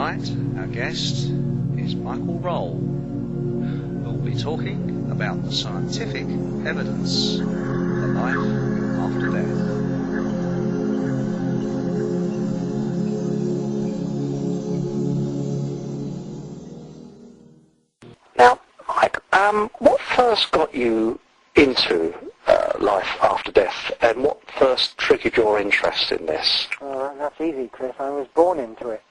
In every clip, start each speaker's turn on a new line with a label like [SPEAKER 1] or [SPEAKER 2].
[SPEAKER 1] Tonight, our guest is Michael Roll, who will be talking about the scientific evidence for life after death.
[SPEAKER 2] Now, Mike, what first got you into life after death, and what first triggered your interest in this?
[SPEAKER 3] That's easy, Chris. I was born into it.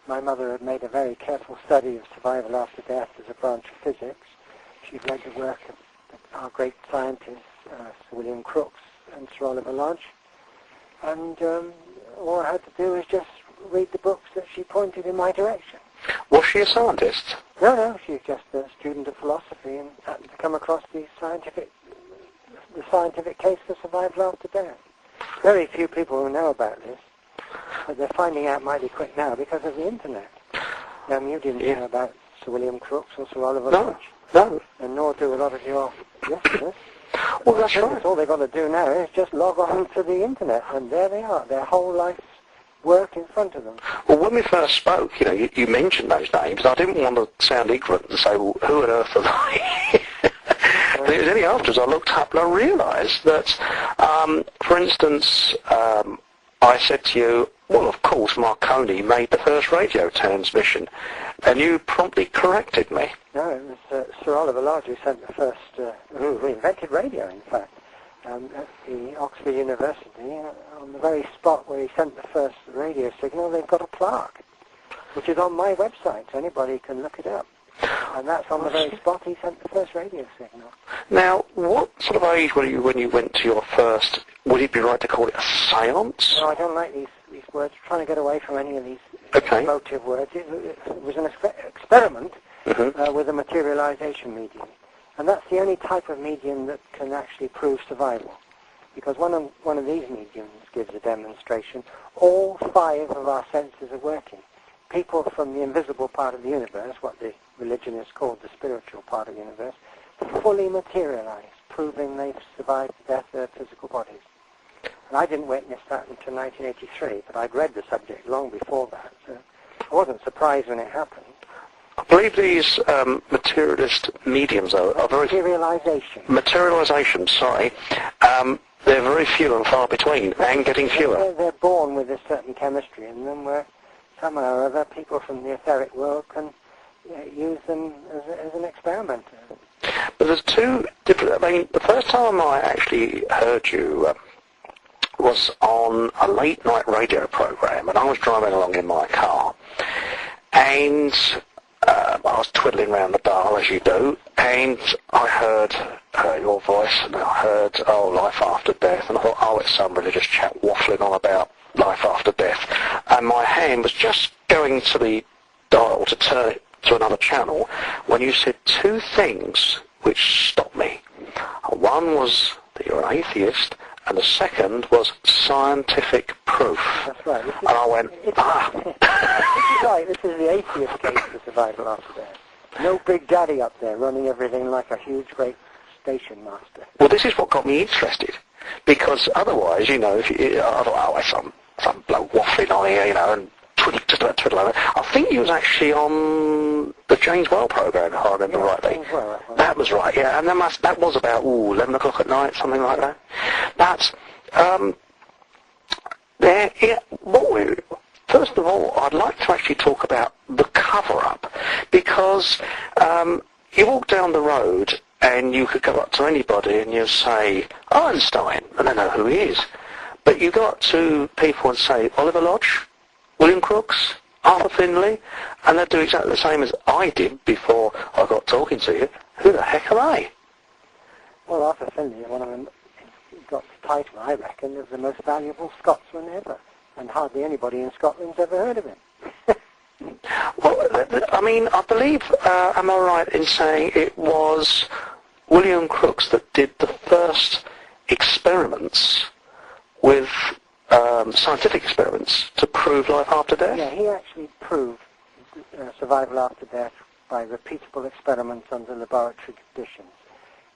[SPEAKER 3] My mother had made a very careful study of survival after death as a branch of physics. She'd led the work of our great scientists, Sir William Crookes and Sir Oliver Lodge. And all I had to do was just read the books that she pointed in my direction.
[SPEAKER 2] Was she a scientist?
[SPEAKER 3] No, she's just a student of philosophy and happened to come across the scientific case for survival after death. Very few people who know about this, but they're finding out mighty quick now because of the internet. You didn't know about Sir William Crookes or Sir Oliver Lodge.
[SPEAKER 2] No.
[SPEAKER 3] And nor do a lot of your listeners.
[SPEAKER 2] Well, that's right.
[SPEAKER 3] All they've got to do now is just log on to the internet, and there they are, their whole life's work in front of them.
[SPEAKER 2] Well, when we first spoke, you mentioned those names. I didn't want to sound ignorant and say, well, who on earth are they? But it was only afterwards I looked up and I realised that, for instance, I said to you, well, of course, Marconi made the first radio transmission, and you promptly corrected me.
[SPEAKER 3] No, it was Sir Oliver Lodge who sent the first, who invented radio, in fact, at the Oxford University. On the very spot where he sent the first radio signal, they've got a plaque, which is on my website, so anybody can look it up. And that's on the very spot he sent the first radio signal.
[SPEAKER 2] Now, what sort of age were you when you went to your first, would it be right to call it a seance?
[SPEAKER 3] No, I don't like these words. I'm trying to get away from any of these emotive words. It was an experiment with a materialization medium. And that's the only type of medium that can actually prove survival. Because one of these mediums gives a demonstration. All 5 of our senses are working. People from the invisible part of the universe, what the religionists called the spiritual part of the universe, fully materialize, proving they've survived death of their physical bodies. And I didn't witness that until 1983, but I'd read the subject long before that, so I wasn't surprised when it happened.
[SPEAKER 2] I believe these materialist mediums are very... Materialization, sorry. They're very few and far between, and getting fewer.
[SPEAKER 3] They're born with a certain chemistry in them where somehow or other people from the etheric world can use them as an experiment.
[SPEAKER 2] But there's 2 different... the first time I actually heard you was on a late-night radio program, and I was driving along in my car, and I was twiddling around the dial, as you do, and I heard your voice, and I heard, life after death, and I thought, it's some religious chap waffling on about life after death. And my hand was just going to the dial to turn it to another channel when you said 2 things which stopped me. One was that you're an atheist, and the second was scientific proof.
[SPEAKER 3] That's right.
[SPEAKER 2] And I went,
[SPEAKER 3] This is right. This is the atheist case for survival after death. No big daddy up there running everything like a huge, great station master.
[SPEAKER 2] Well, this is what got me interested. Because otherwise, if I thought, some bloke waffling on here, and twiddle over. I think he was actually on the James Well programme, if I remember rightly.
[SPEAKER 3] James Well,
[SPEAKER 2] that was right, yeah. And that was about 11 o'clock at night, something like that. But first of all, I'd like to actually talk about the cover-up, because you walk down the road and you could go up to anybody and you say, Einstein, and they know who he is. But you go up to people and say, Oliver Lodge, William Crookes, Arthur Findlay, and they do exactly the same as I did before I got talking to you. Who the heck are they?
[SPEAKER 3] Well, Arthur Findlay, one of them, got the title, I reckon, of the most valuable Scotsman ever, and hardly anybody in Scotland's ever heard of him.
[SPEAKER 2] Well, I believe, am I right in saying it was William Crookes that did the first experiments with scientific experiments to prove life after death?
[SPEAKER 3] Yeah, he actually proved survival after death by repeatable experiments under laboratory conditions.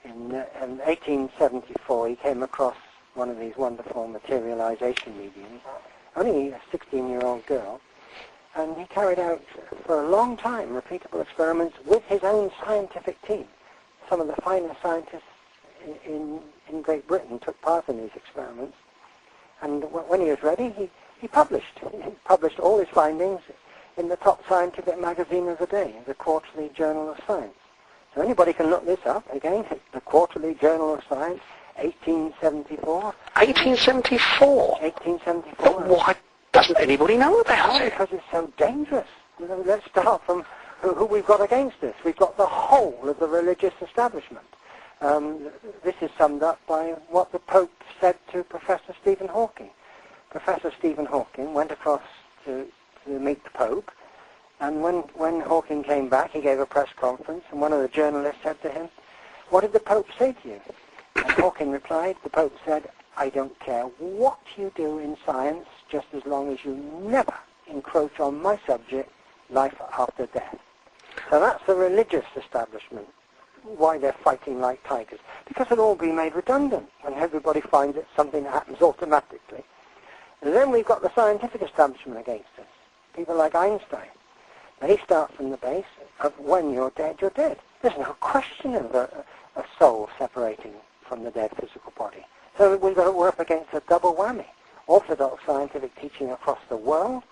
[SPEAKER 3] In 1874, he came across one of these wonderful materialization mediums, only a 16-year-old girl, And he carried out, for a long time, repeatable experiments with his own scientific team. Some of the finest scientists in Great Britain took part in these experiments. And when he was ready, he published. He published all his findings in the top scientific magazine of the day, the Quarterly Journal of Science. So anybody can look this up. Again, the Quarterly Journal of Science, 1874.
[SPEAKER 2] 1874?
[SPEAKER 3] 1874.
[SPEAKER 2] But why doesn't anybody know about it?
[SPEAKER 3] Because it's so dangerous. Let's start from who we've got against us. We've got the whole of the religious establishment. This is summed up by what the Pope said to Professor Stephen Hawking. Professor Stephen Hawking went across to meet the Pope, and when Hawking came back, he gave a press conference, and one of the journalists said to him, "What did the Pope say to you?" And Hawking replied, the Pope said, "I don't care what you do in science, just as long as you never encroach on my subject, life after death." So that's the religious establishment, why they're fighting like tigers. Because it'll all be made redundant when everybody finds it's something that happens automatically. And then we've got the scientific establishment against us. People like Einstein. They start from the base of when you're dead, you're dead. There's no question of a soul separating from the dead physical body. So we've got to work against a double whammy. Orthodox scientific teaching across the world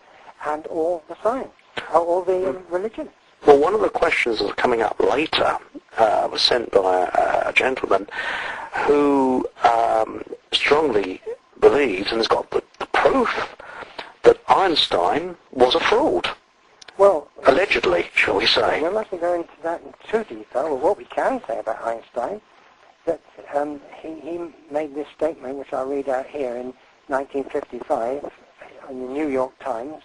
[SPEAKER 3] and all the science, all the religions.
[SPEAKER 2] Well, one of the questions that's coming up later was sent by a gentleman who strongly believes and has got the proof that Einstein was a fraud.
[SPEAKER 3] Well,
[SPEAKER 2] allegedly, shall we say.
[SPEAKER 3] We mustn't go into that in too detail. Well, what we can say about Einstein, that he made this statement, which I'll read out here, in 1955 in the New York Times.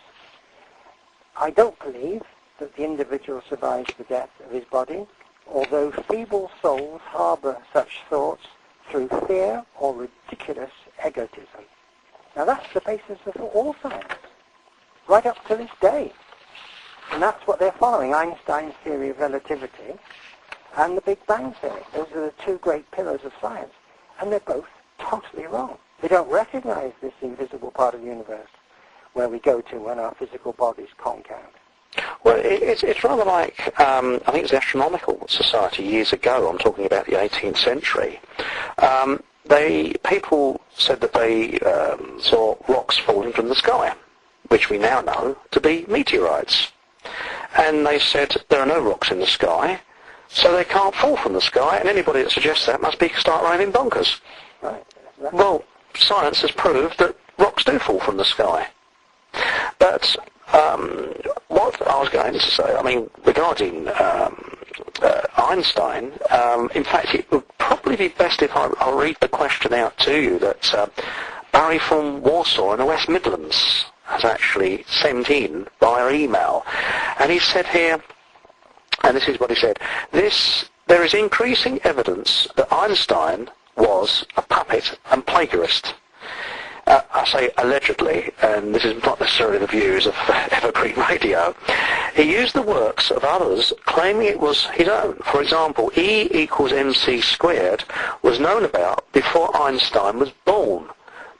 [SPEAKER 3] "I don't believe that the individual survives the death of his body, although feeble souls harbour such thoughts through fear or ridiculous egotism." Now that's the basis of all science, right up to this day. And that's what they're following, Einstein's theory of relativity and the Big Bang theory. Those are the two great pillars of science. And they're both totally wrong. They don't recognize this invisible part of the universe where we go to when our physical bodies conk out.
[SPEAKER 2] Well, it's rather like, I think it was the Astronomical Society years ago, I'm talking about the 18th century. People said that they saw rocks falling from the sky, which we now know to be meteorites. And they said there are no rocks in the sky, so they can't fall from the sky, and anybody that suggests that must start raving bonkers.
[SPEAKER 3] Right.
[SPEAKER 2] Well, science has proved that rocks do fall from the sky. But what I was going to say, I mean, regarding Einstein, in fact, it would probably be best if I'll read the question out to you that Barry from Warsaw in the West Midlands has actually sent in via email. And he said here, and this is what he said, there is increasing evidence that Einstein was a puppet and plagiarist. I say allegedly, and this is not necessarily the views of Evergreen Radio. He used the works of others, claiming it was his own. For example, E equals mc squared was known about before Einstein was born.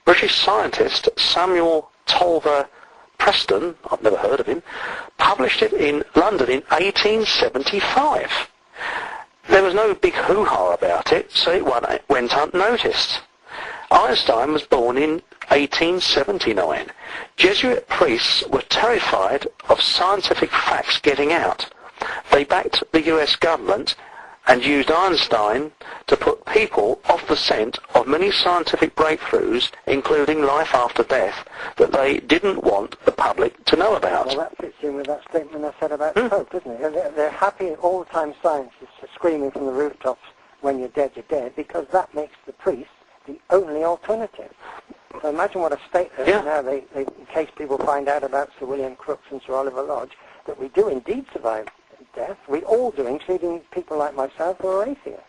[SPEAKER 2] British scientist Samuel Tolver Preston, I've never heard of him, published it in London in 1875. There was no big hoo-ha about it, so it went unnoticed. Einstein was born in 1879. Jesuit priests were terrified of scientific facts getting out. They backed the US government and used Einstein to put people off the scent of many scientific breakthroughs, including life after death, that they didn't want the public to know about.
[SPEAKER 3] Well, that fits in with that statement I said about the Pope, doesn't it? They're happy all the time science is screaming from the rooftops, when you're dead, because that makes the priest the only alternative. So imagine what a state they're in now, they, in case people find out about Sir William Crookes and Sir Oliver Lodge, that we do indeed survive death. We all do, including people like myself who are atheists.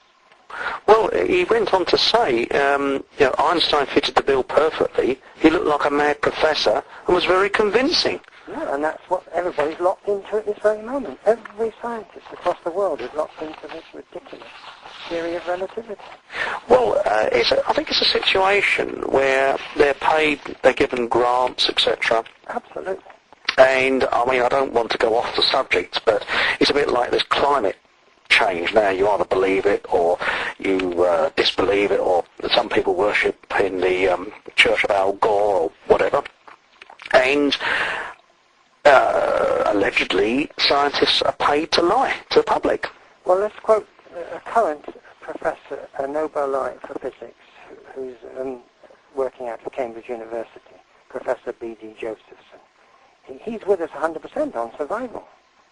[SPEAKER 2] Well, he went on to say, Einstein fitted the bill perfectly. He looked like a mad professor and was very convincing.
[SPEAKER 3] Yeah, and that's what everybody's locked into at this very moment. Every scientist across the world is locked into this ridiculous theory of relativity.
[SPEAKER 2] Well, I think it's a situation where they're paid, they're given grants, etc.
[SPEAKER 3] Absolutely.
[SPEAKER 2] And, I mean, I don't want to go off the subject, but it's a bit like this climate change now. You either believe it or you disbelieve it, or some people worship in the Church of Al Gore or whatever. And allegedly, scientists are paid to lie to the public.
[SPEAKER 3] Well, let's quote a current professor, a Nobel laureate for physics, who's working out of Cambridge University, Professor B.D. Josephson. He's with us 100% on survival.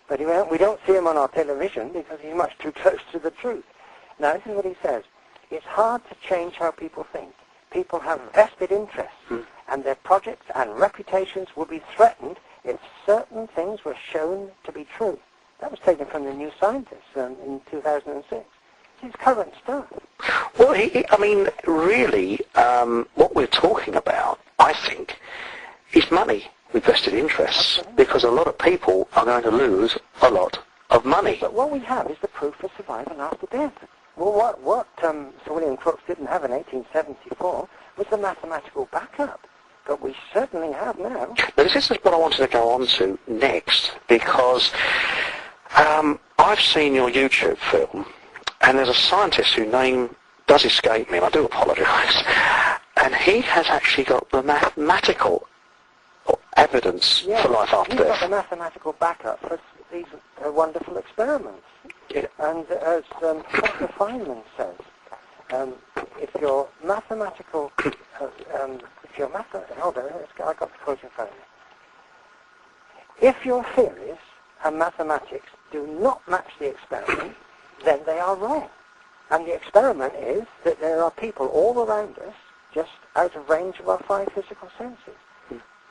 [SPEAKER 3] But we don't see him on our television because he's much too close to the truth. Now, this is what he says. It's hard to change how people think. People have vested interests, and their projects and reputations will be threatened if certain things were shown to be true. That was taken from the New Scientist in 2006. It's current stuff.
[SPEAKER 2] Well, I mean, really, what we're talking about, I think, is money with vested interests, because a lot of people are going to lose a lot of money.
[SPEAKER 3] But what we have is the proof of survival after death. Well, what Sir William Crookes didn't have in 1874 was the mathematical backup. But we certainly have now.
[SPEAKER 2] Now, this is what I wanted to go on to next, because I've seen your YouTube film, and there's a scientist whose name does escape me, and I do apologise, and he has actually got the mathematical evidence for life after death.
[SPEAKER 3] He's got the mathematical backup for these wonderful experiments.
[SPEAKER 2] Yeah.
[SPEAKER 3] And as Dr. Feynman says, if your mathematical, hold on, I got the quote in front of me. If your theories and mathematics do not match the experiment, then they are wrong. And the experiment is that there are people all around us, just out of range of our 5 physical senses.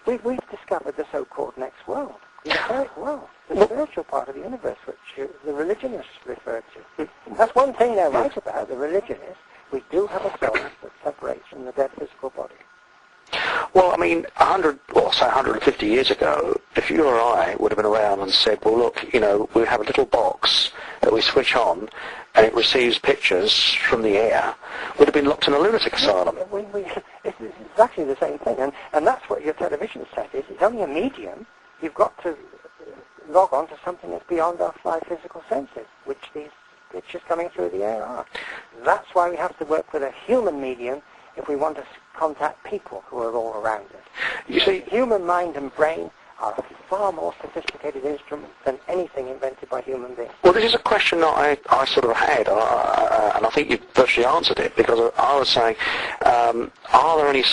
[SPEAKER 3] We've discovered the so-called next world, the etheric world, the spiritual part of the universe, which the religionists refer to. That's one thing they're right about, the religionists. We do have a soul that separates from the dead physical body.
[SPEAKER 2] Well, I mean, 150 years ago, if you or I would have been around and said, well, look, we have a little box that we switch on and it receives pictures from the air, would have been locked in a lunatic asylum.
[SPEAKER 3] It's exactly the same thing, and that's what your television set is. It's only a medium. You've got to log on to something that's beyond our 5 physical senses, which these pictures coming through the air are. That's why we have to work with a human medium if we want to contact people who are all around us. You see, human mind and brain are a far more sophisticated instrument than anything invented by human beings.
[SPEAKER 2] Well, this is a question that I sort of had, and I think you've virtually answered it, because I was saying, are there any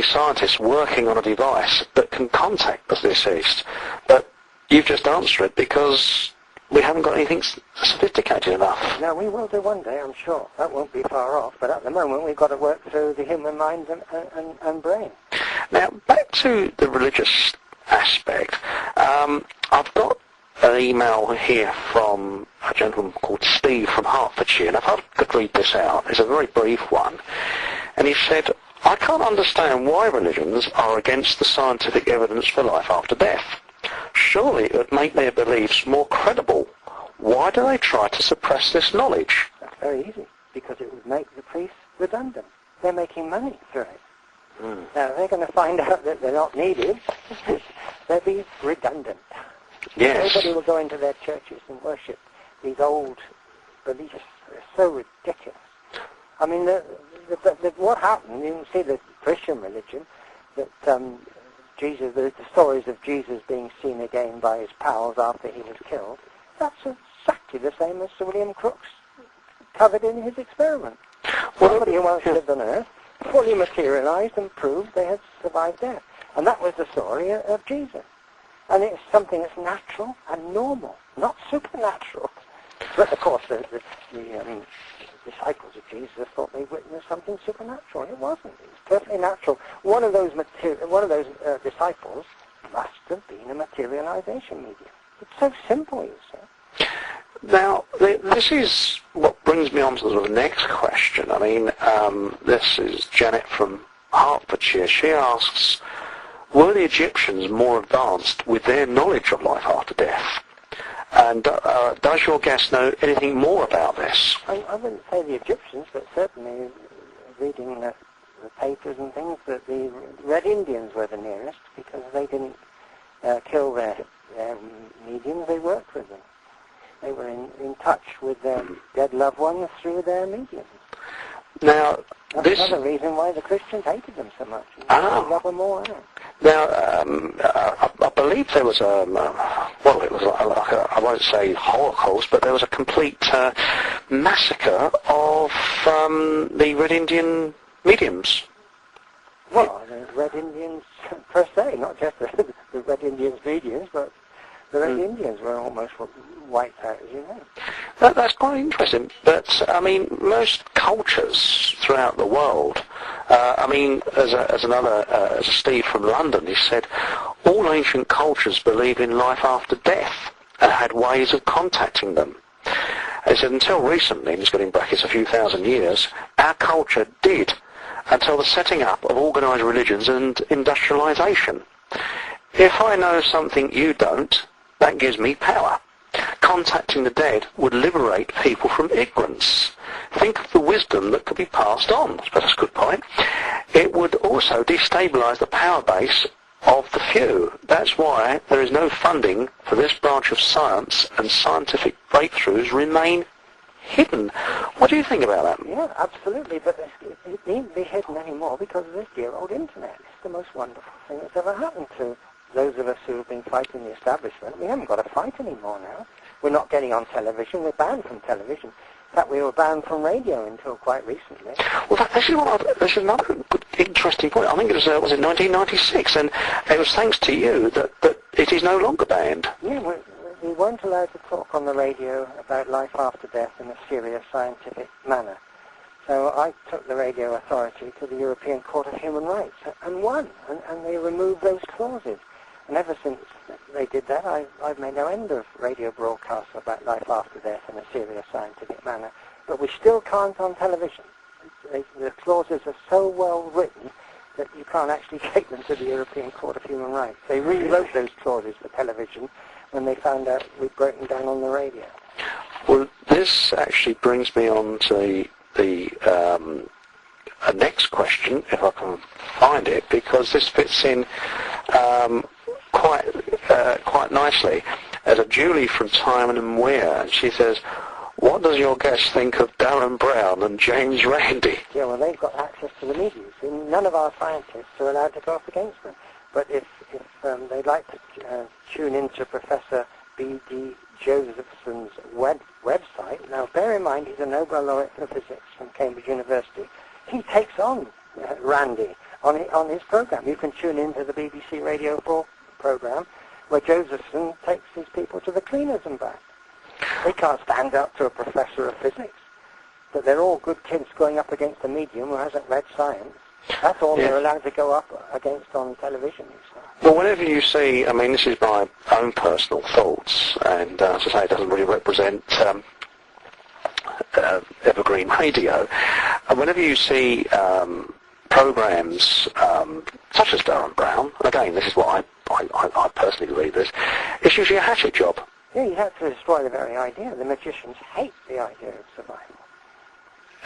[SPEAKER 2] scientists working on a device that can contact the deceased? But you've just answered it, because we haven't got anything sophisticated enough.
[SPEAKER 3] No, we will do one day, I'm sure. That won't be far off, but at the moment we've got to work through the human mind and brain.
[SPEAKER 2] Now, back to the religious aspect, I've got an email here from a gentleman called Steve from Hertfordshire, and if I could read this out, it's a very brief one, and he said, I can't understand why religions are against the scientific evidence for life after death. Surely it would make their beliefs more credible. Why do they try to suppress this knowledge?
[SPEAKER 3] That's very easy, because it would make the priests redundant. They're making money through it. Now, they're going to find out that they're not needed. They'll be redundant.
[SPEAKER 2] Yes.
[SPEAKER 3] Nobody will go into their churches and worship these old beliefs. They're so ridiculous. I mean, what happened, you can see the Christian religion, that Jesus, the stories of Jesus being seen again by his pals after he was killed, that's exactly the same as Sir William Crookes covered in his experiment. Somebody who once lived on Earth fully materialized and proved they had survived death. And that was the story of Jesus. And it's something that's natural and normal, not supernatural. But of course, the disciples of Jesus thought they witnessed something supernatural. It wasn't. It was perfectly natural. One of those disciples must have been a materialization medium. It's so simple, you see.
[SPEAKER 2] Now, this is what brings me on to the next question. I mean, this is Janet from Hertfordshire. She asks, were the Egyptians more advanced with their knowledge of life after death? And does your guest know anything more about this?
[SPEAKER 3] I wouldn't say the Egyptians, but certainly reading the papers and things, that the Red Indians were the nearest, because they didn't kill their mediums, they worked with them. They were in touch with their dead loved ones through their mediums.
[SPEAKER 2] Now,
[SPEAKER 3] that's another reason why the Christians hated them so much. They love them more.
[SPEAKER 2] Now, I believe there was it was like I won't say Holocaust, but there was a complete massacre of the Red Indian mediums.
[SPEAKER 3] Well, the Red Indians per se, not just the Red Indians mediums, but the Red Indians were almost wiped out, as you know.
[SPEAKER 2] That's quite interesting. But, I mean, most cultures throughout the world, as Steve from London, he said, all ancient cultures believe in life after death and had ways of contacting them. He said, until recently, he's got in brackets a few thousand years, our culture did, until the setting up of organised religions and industrialisation. If I know something you don't, that gives me power. Contacting the dead would liberate people from ignorance. Think of the wisdom that could be passed on. That's a good point. It would also destabilise the power base of the few. That's why there is no funding for this branch of science, and scientific breakthroughs remain hidden. What do you think about that?
[SPEAKER 3] Yeah, absolutely, but it needn't be hidden anymore because of this dear old internet. It's the most wonderful thing that's ever happened to those of us who have been fighting the establishment. We haven't got to fight anymore now. We're not getting on television. We're banned from television. In fact, we were banned from radio until quite recently.
[SPEAKER 2] Well, that's another good, interesting point. I think it was in 1996, and it was thanks to you that it is no longer banned.
[SPEAKER 3] Yeah, we weren't allowed to talk on the radio about life after death in a serious scientific manner. So I took the radio authority to the European Court of Human Rights and won, and they removed those clauses. And ever since they did that, I've made no end of radio broadcasts about life after death in a serious scientific manner. But we still can't on television. The clauses are so well written that you can't actually take them to the European Court of Human Rights. They rewrote those clauses for television when they found out we'd broken down on the radio.
[SPEAKER 2] Well, this actually brings me on to the next question, if I can find it, because this fits in quite nicely. As a Julie from Timon and Weir, she says, what does your guest think of Darren Brown and James Randi?
[SPEAKER 3] Yeah, well, they've got access to the media. None of our scientists are allowed to go up against them. But if they'd like to tune into Professor B.D. Josephson's website, now bear in mind he's a Nobel laureate for physics from Cambridge University. He takes on Randi on his program. You can tune into the BBC Radio 4 program where Josephson takes his people to the cleaners and back. They can't stand up to a professor of physics, but they're all good kids going up against a medium who hasn't read science. That's all they're allowed to go up against on television.
[SPEAKER 2] Well, whenever you see, I mean, this is my own personal thoughts, and as I say, it doesn't really represent Evergreen Radio. And whenever you see programs such as Darren Brown, and again, this is what I personally believe this, it's usually a hatchet job.
[SPEAKER 3] Yeah, you have to destroy the very idea. The magicians hate the idea of survival.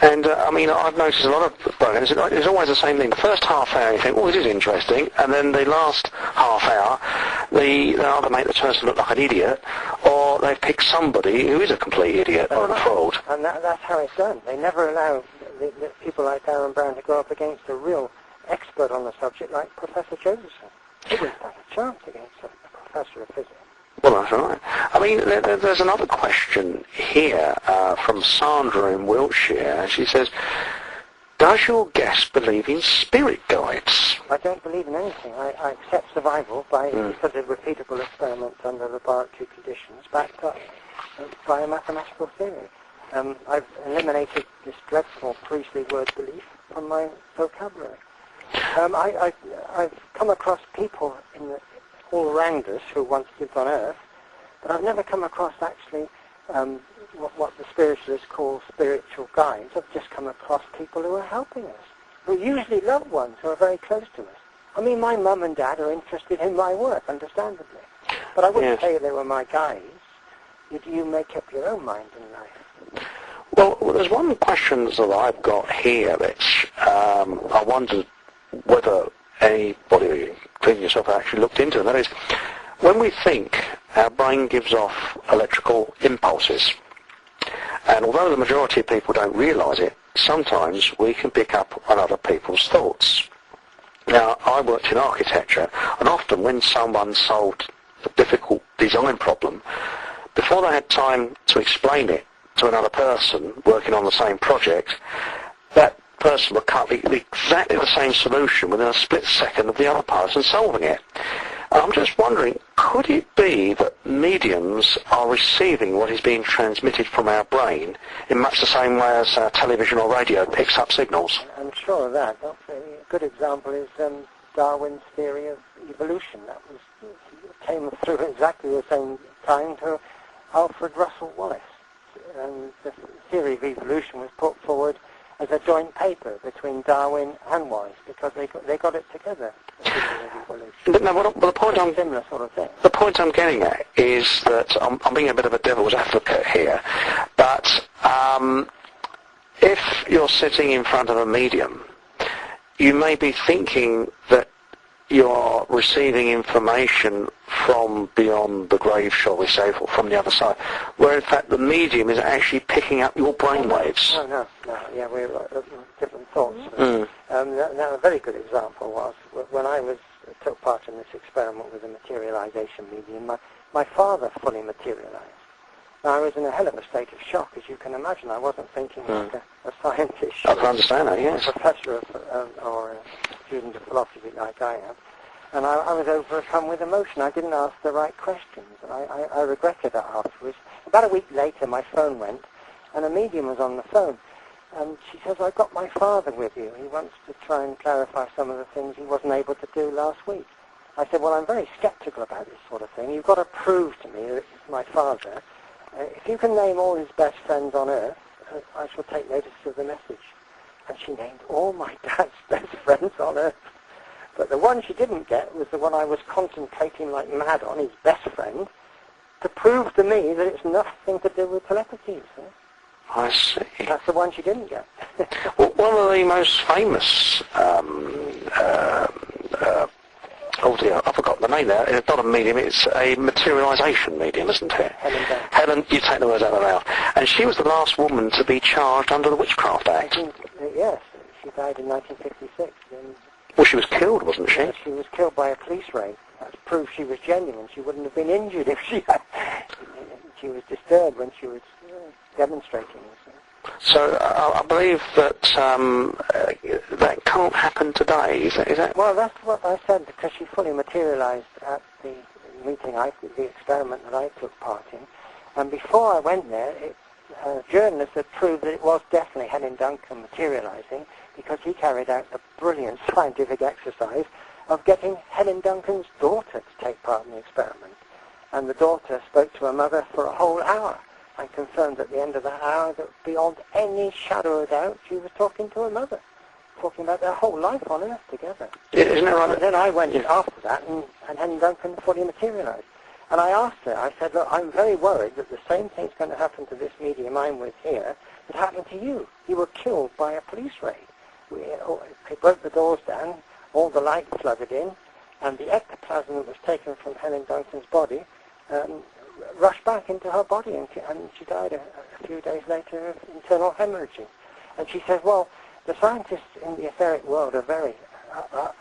[SPEAKER 2] And, I mean, I've noticed a lot of programs, it's always the same thing. The first half hour you think, oh, this is interesting, and then the last half hour, they either make the person look like an idiot, or they pick somebody who is a complete idiot or a fraud.
[SPEAKER 3] And that's how it's done. They never allow the people like Darren Brown to go up against a real expert on the subject like Professor Josephson. He wouldn't have a chance against a professor of physics.
[SPEAKER 2] Well, that's right. I mean, there's another question here from Sandra in Wiltshire. She says, does your guest believe in spirit guides?
[SPEAKER 3] I don't believe in anything. I accept survival because of repeatable experiments under laboratory conditions backed up by a mathematical theory. I've eliminated this dreadful priestly word belief from my vocabulary. I've come across people all around us who once lived on Earth, but I've never come across actually what the spiritualists call spiritual guides. I've just come across people who are helping us, who are usually loved ones who are very close to us. I mean, my mum and dad are interested in my work, understandably, but I wouldn't say they were my guides. You make up your own mind in life.
[SPEAKER 2] Well, there's one question that I've got here which I wondered whether anybody, including yourself, actually looked into, and that is, When we think, our brain gives off electrical impulses. And although the majority of people don't realise it, sometimes we can pick up on other people's thoughts. Now, I worked in architecture, and often when someone solved a difficult design problem, before they had time to explain it to another person working on the same project, that person would come up with exactly the same solution within a split second of the other person solving it. And I'm just wondering, could it be that mediums are receiving what is being transmitted from our brain in much the same way as television or radio picks up signals?
[SPEAKER 3] I'm sure of that. A good example is Darwin's theory of evolution. That came through exactly the same time to Alfred Russel Wallace. And the theory of evolution was put forward as a joint paper between Darwin and Wallace because they got it together.
[SPEAKER 2] The point I'm getting at is that I'm being a bit of a devil's advocate here, but if you're sitting in front of a medium, you may be thinking that you're receiving information from beyond the grave, shall we say, or from the other side, where in fact the medium is actually picking up your brainwaves.
[SPEAKER 3] No, yeah, we're different thoughts. Now, a very good example was when I took part in this experiment with the materialization medium. My father fully materialized. Now, I was in a hell of a state of shock, as you can imagine. I wasn't thinking like a scientist.
[SPEAKER 2] I can understand that, yes.
[SPEAKER 3] A professor or a student of philosophy like I am. And I was overcome with emotion. I didn't ask the right questions. And I regretted that afterwards. About a week later, my phone went, and a medium was on the phone. And she says, "I got my father with you. He wants to try and clarify some of the things he wasn't able to do last week." I said, "Well, I'm very sceptical about this sort of thing. You've got to prove to me that it's my father. If you can name all his best friends on earth, I shall take notice of the message." And she named all my dad's best friends on earth. But the one she didn't get was the one I was contemplating like mad on, his best friend, to prove to me that it's nothing to do with telepathy.
[SPEAKER 2] I see.
[SPEAKER 3] That's the one she didn't get.
[SPEAKER 2] Well, one of the most famous, oh dear, I forgot the name there. It's not a medium, it's a materialization medium, isn't it? Helen, you take the words out of my mouth. And she was the last woman to be charged under the Witchcraft Act.
[SPEAKER 3] Yes, she died in 1956.
[SPEAKER 2] Well, she was killed, wasn't she?
[SPEAKER 3] She was killed by a police raid. That's proof she was genuine. She wouldn't have been injured if she had. She was disturbed when she was demonstrating.
[SPEAKER 2] So I believe that that can't happen today. Is that?
[SPEAKER 3] Well, that's what I said, because she fully materialized at the meeting, the experiment that I took part in. And before I went there, journalists had proved that it was definitely Helen Duncan materializing, because he carried out the brilliant scientific exercise of getting Helen Duncan's daughter to take part in the experiment. And the daughter spoke to her mother for a whole hour and confirmed at the end of that hour that beyond any shadow of doubt she was talking to her mother, talking about their whole life on Earth together.
[SPEAKER 2] Isn't that right?
[SPEAKER 3] And then I went after that and Helen Duncan fully materialized. And I asked her, I said, "Look, I'm very worried that the same thing's going to happen to this medium I'm with here that happened to you. You were killed by a police raid. They broke the doors down, all the light flooded in, and the ectoplasm that was taken from Helen Duncan's body rushed back into her body, and she died a few days later of internal hemorrhaging." And she says, "Well, the scientists in the etheric world are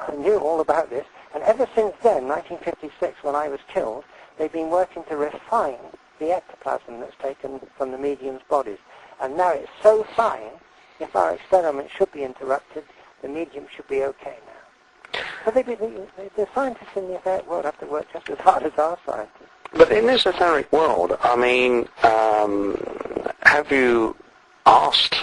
[SPEAKER 3] I knew all about this, and ever since then, 1956, when I was killed, they've been working to refine the ectoplasm that's taken from the medium's bodies. And now it's so fine, if our experiment should be interrupted, the medium should be okay now." So the scientists in the etheric world have to work just as hard as our scientists.
[SPEAKER 2] But in this etheric world, I mean, have you asked,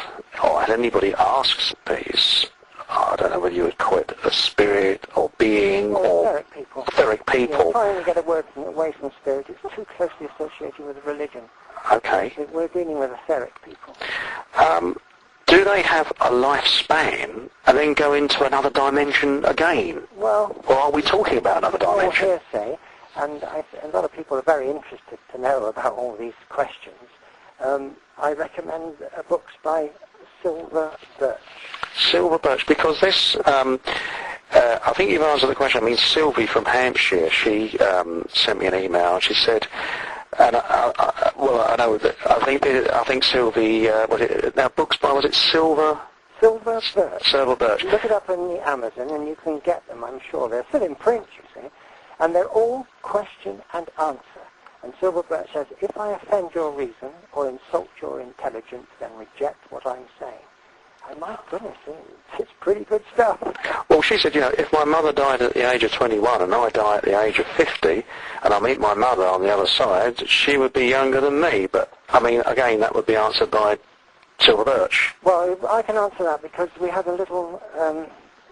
[SPEAKER 2] or had anybody asked these, I don't know whether you would call it a spirit or being or
[SPEAKER 3] etheric people.
[SPEAKER 2] Etheric people.
[SPEAKER 3] Yeah, trying to get a word away from spirit. It's too closely associated with religion.
[SPEAKER 2] Okay.
[SPEAKER 3] We're dealing with etheric people.
[SPEAKER 2] Do they have a lifespan and then go into another dimension again?
[SPEAKER 3] Well,
[SPEAKER 2] or are we talking about another dimension?
[SPEAKER 3] Well, hearsay, and a lot of people are very interested to know about all these questions. I recommend books by Silver Birch.
[SPEAKER 2] Silver Birch, because this, I think you've answered the question. I mean, Sylvie from Hampshire, she sent me an email. She said, and I know that I think Sylvie was it now books by was it Silver
[SPEAKER 3] Birch.
[SPEAKER 2] Silver Birch.
[SPEAKER 3] Look it up on the Amazon and you can get them. I'm sure they're still in print, you see, and they're all question and answer. And Silver Birch says, if I offend your reason or insult your intelligence, then reject what I'm saying. And my goodness, it's pretty good stuff.
[SPEAKER 2] Well, she said, if my mother died at the age of 21 and I die at the age of 50, and I meet my mother on the other side, she would be younger than me. But, I mean, again, that would be answered by Silver Birch.
[SPEAKER 3] Well, I can answer that because we had a little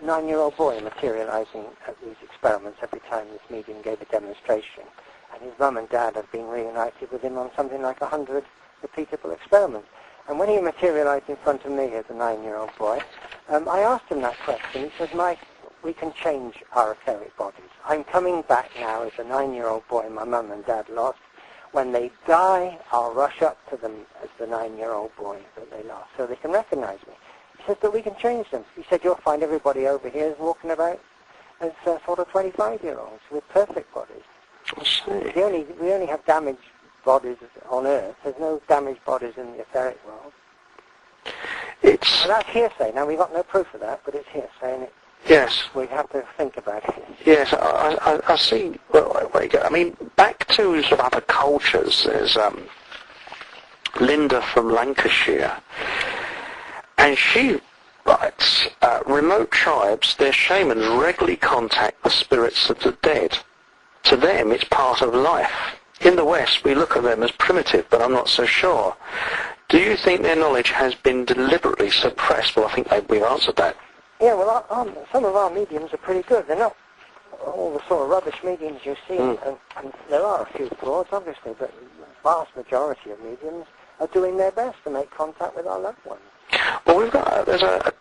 [SPEAKER 3] 9-year-old boy materializing at these experiments every time this medium gave a demonstration. And his mum and dad have been reunited with him on something like 100 repeatable experiments. And when he materialized in front of me as a 9-year-old boy, I asked him that question. He says, Mike, we can change our etheric bodies. I'm coming back now as a 9-year-old boy my mum and dad lost. When they die, I'll rush up to them as the 9-year-old boy that they lost, so they can recognize me. He says, but we can change them. He said, you'll find everybody over here is walking about as sort of 25-year-olds with perfect bodies.
[SPEAKER 2] I see.
[SPEAKER 3] We only have damaged bodies on Earth. There's no damaged bodies in the etheric world.
[SPEAKER 2] It's...
[SPEAKER 3] And that's hearsay. Now, we've got no proof of that, but it's hearsay, and
[SPEAKER 2] yes.
[SPEAKER 3] We have to think about it.
[SPEAKER 2] Yes, I see. Well, where you go. I mean, back to sort of other cultures, there's Linda from Lancashire, and she writes, remote tribes, their shamans regularly contact the spirits of the dead. To them, it's part of life. In the West, we look at them as primitive, but I'm not so sure. Do you think their knowledge has been deliberately suppressed? Well, I think we've answered that.
[SPEAKER 3] Yeah, well, some of our mediums are pretty good. They're not all the sort of rubbish mediums you see, and there are a few frauds, obviously, but the vast majority of mediums are doing their best to make contact with our loved ones.
[SPEAKER 2] Well, there's a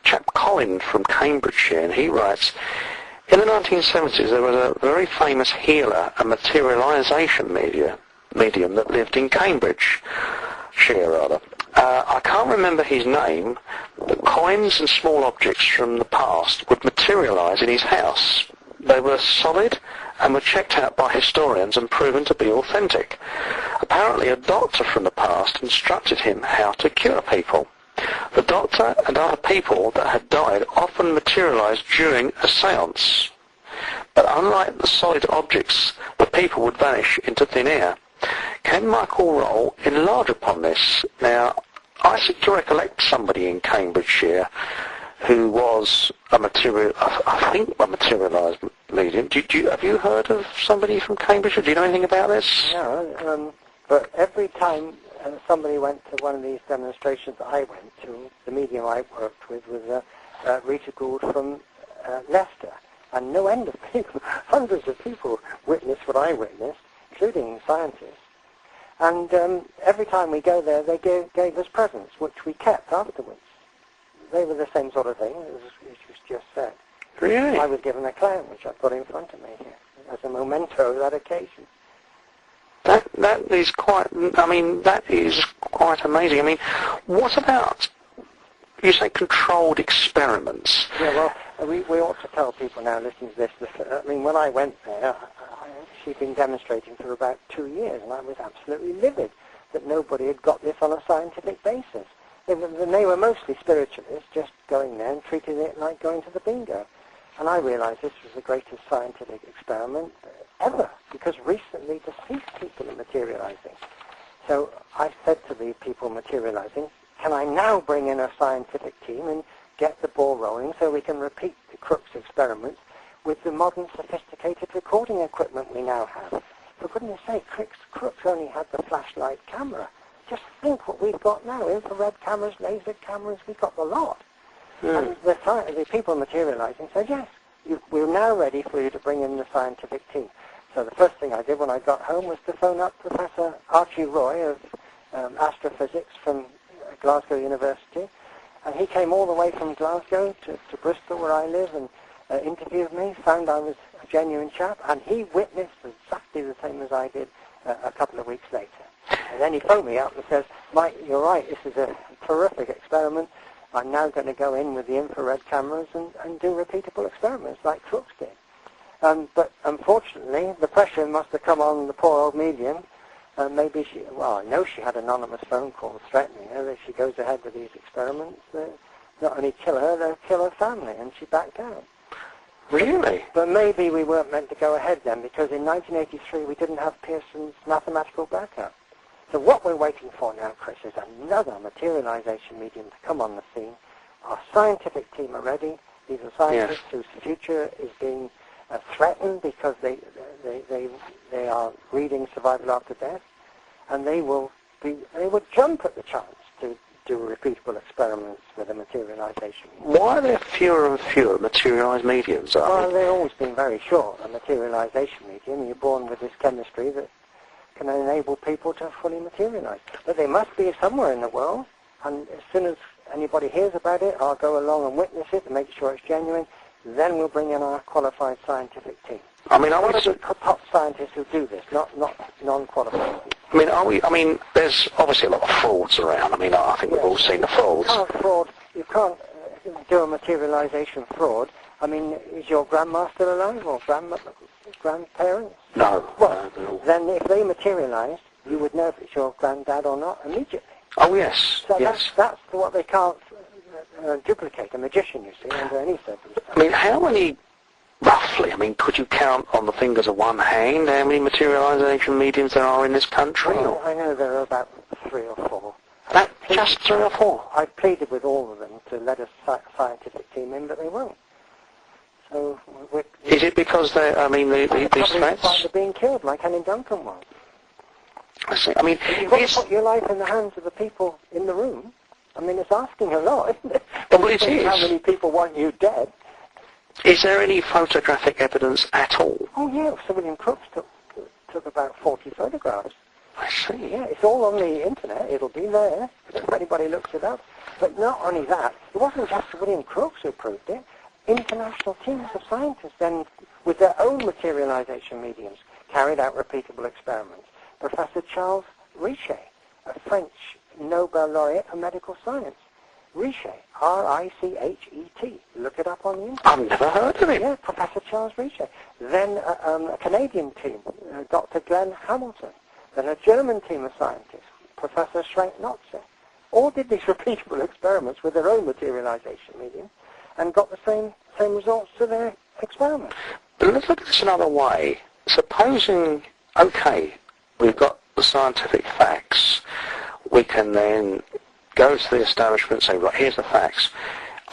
[SPEAKER 2] chap, Colin, from Cambridgeshire, and he writes, in the 1970s, there was a very famous healer, a materialization medium that lived in Cambridgeshire, rather. I can't remember his name, but coins and small objects from the past would materialize in his house. They were solid and were checked out by historians and proven to be authentic. Apparently, a doctor from the past instructed him how to cure people. The doctor and other people that had died often materialized during a seance. But unlike the solid objects, the people would vanish into thin air. Can Michael Roll enlarge upon this? Now, I seem to recollect somebody in Cambridgeshire who was a materialized medium. Have you heard of somebody from Cambridgeshire? Do you know anything about this?
[SPEAKER 3] No, but every time somebody went to one of these demonstrations that I went to, the medium I worked with was Rita Gould from Leicester. And no end of people, hundreds of people witnessed what I witnessed, including scientists. And every time we go there, they gave us presents, which we kept afterwards. They were the same sort of thing, as was just said.
[SPEAKER 2] Really?
[SPEAKER 3] I was given a clown, which I've got in front of me here, as a memento of that occasion.
[SPEAKER 2] That is quite, that is quite amazing. I mean, what about, you say, controlled experiments?
[SPEAKER 3] Yeah, well, we ought to tell people now listening to this, when I went there, she'd been demonstrating for about 2 years, and I was absolutely livid that nobody had got this on a scientific basis. They were mostly spiritualists, just going there and treating it like going to the bingo. And I realized this was the greatest scientific experiment ever, because recently deceased people are materializing. So I said to the people materializing, can I now bring in a scientific team and get the ball rolling so we can repeat the Crookes experiments with the modern sophisticated recording equipment we now have? For goodness sake, Crookes only had the flashlight camera. Just think what we've got now, infrared cameras, laser cameras, we've got the lot. And the people materializing said, yes, we're now ready for you to bring in the scientific team. So the first thing I did when I got home was to phone up Professor Archie Roy of astrophysics from Glasgow University. And he came all the way from Glasgow to Bristol, where I live, and interviewed me, found I was a genuine chap, and he witnessed exactly the same as I did a couple of weeks later. And then he phoned me up and says, Mike, you're right, this is a terrific experiment. are now going to go in with the infrared cameras and do repeatable experiments like Crookes did. But unfortunately, the pressure must have come on the poor old medium. Maybe I know she had anonymous phone calls threatening her that if she goes ahead with these experiments, not only kill her, they'll kill her family, and she backed out.
[SPEAKER 2] Really?
[SPEAKER 3] But maybe we weren't meant to go ahead then, because in 1983 we didn't have Pearson's mathematical backup. So what we're waiting for now, Chris, is another materialization medium to come on the scene. Our scientific team are ready. These are scientists whose future is being threatened because they are reading Survival After Death, and they would jump at the chance to do repeatable experiments with a materialization medium.
[SPEAKER 2] Why are there fewer and fewer materialized mediums?
[SPEAKER 3] Well, they've always been very short. A materialization medium, you're born with this chemistry that can enable people to fully materialize. But they must be somewhere in the world, and as soon as anybody hears about it, I'll go along and witness it and make sure it's genuine. Then we'll bring in our qualified scientific team.
[SPEAKER 2] I mean,
[SPEAKER 3] what are the top scientists who do this, not non-qualified people?
[SPEAKER 2] I mean, there's obviously a lot of frauds around. I mean, I think we've all seen the frauds.
[SPEAKER 3] You can't do a materialization fraud. I mean, is your grandma still alive, or grandparents?
[SPEAKER 2] No.
[SPEAKER 3] Well,
[SPEAKER 2] no.
[SPEAKER 3] then if they materialize, you would know if it's your granddad or not immediately.
[SPEAKER 2] Oh, yes.
[SPEAKER 3] So
[SPEAKER 2] yes.
[SPEAKER 3] That's what they can't duplicate, a magician, you see, under any circumstances.
[SPEAKER 2] I mean, how many, roughly, could you count on the fingers of one hand how many materialization mediums there are in this country?
[SPEAKER 3] Well, I know there are about 3 or 4.
[SPEAKER 2] Just 3 or 4?
[SPEAKER 3] I've pleaded with all of them to let a scientific team in, but they won't. So
[SPEAKER 2] is it because these threats?
[SPEAKER 3] They're being killed, like Henry Duncan was.
[SPEAKER 2] I see.
[SPEAKER 3] You've got to put your life in the hands of the people in the room. It's asking a lot, isn't it?
[SPEAKER 2] Well, it is.
[SPEAKER 3] How many people want you dead?
[SPEAKER 2] Is there any photographic evidence at all?
[SPEAKER 3] Oh, yeah. Sir William Crookes took about 40 photographs.
[SPEAKER 2] I see.
[SPEAKER 3] Yeah, it's all on the internet. It'll be there if anybody looks it up. But not only that, it wasn't just Sir William Crookes who proved it. International teams of scientists then, with their own materialization mediums, carried out repeatable experiments. Professor Charles Richet, a French Nobel laureate for medical science. Richet, R-I-C-H-E-T. Look it up on the internet.
[SPEAKER 2] I've never heard of it.
[SPEAKER 3] Yeah, Professor Charles Richet. Then a Canadian team, Dr. Glenn Hamilton. Then a German team of scientists, Professor Schrank Notze. All did these repeatable experiments with their own materialization medium and got the same results to their experiments.
[SPEAKER 2] But let's look at this another way. Supposing, okay, we've got the scientific facts, we can then go to the establishment and say, right, here's the facts.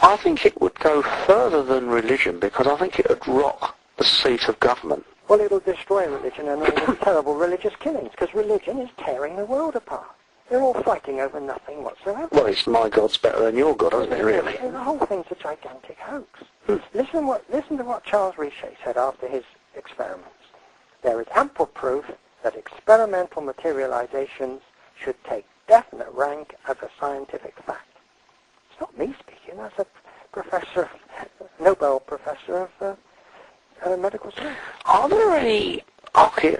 [SPEAKER 2] I think it would go further than religion, because I think it would rock the seat of government.
[SPEAKER 3] Well, it'll destroy religion and all the terrible religious killings, because religion is tearing the world apart. They're all fighting over nothing whatsoever.
[SPEAKER 2] Well, it's my God's better than your God, isn't it, really?
[SPEAKER 3] The whole thing's a gigantic hoax. Listen to what Charles Richet said after his experiments. There is ample proof that experimental materializations should take definite rank as a scientific fact. It's not me speaking, that's a Nobel professor of medical science.
[SPEAKER 2] Are there any,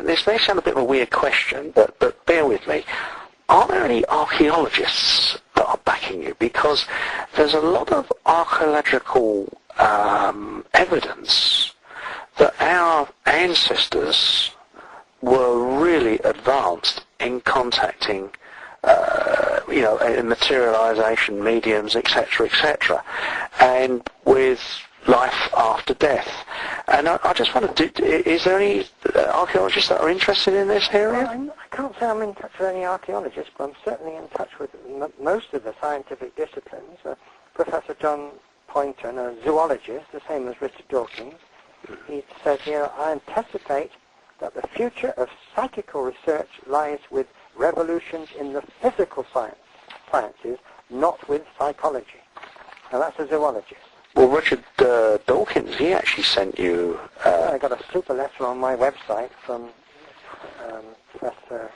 [SPEAKER 2] this may sound a bit of a weird question, but bear with me. Are there any archaeologists that are backing you? Because there's a lot of archaeological evidence that our ancestors were really advanced in contacting materialization mediums, etc., and with life after death. And I just wondered, is there any archaeologists that are interested in this area?
[SPEAKER 3] Well, I can't say I'm in touch with any archaeologists, but I'm certainly in touch with most of the scientific disciplines. Professor John Poynton, a zoologist, the same as Richard Dawkins, he says here, I anticipate that the future of psychical research lies with revolutions in the physical sciences, not with psychology. Now that's a zoologist.
[SPEAKER 2] Well, Richard Dawkins, he actually sent you...
[SPEAKER 3] I got a super letter on my website from Professor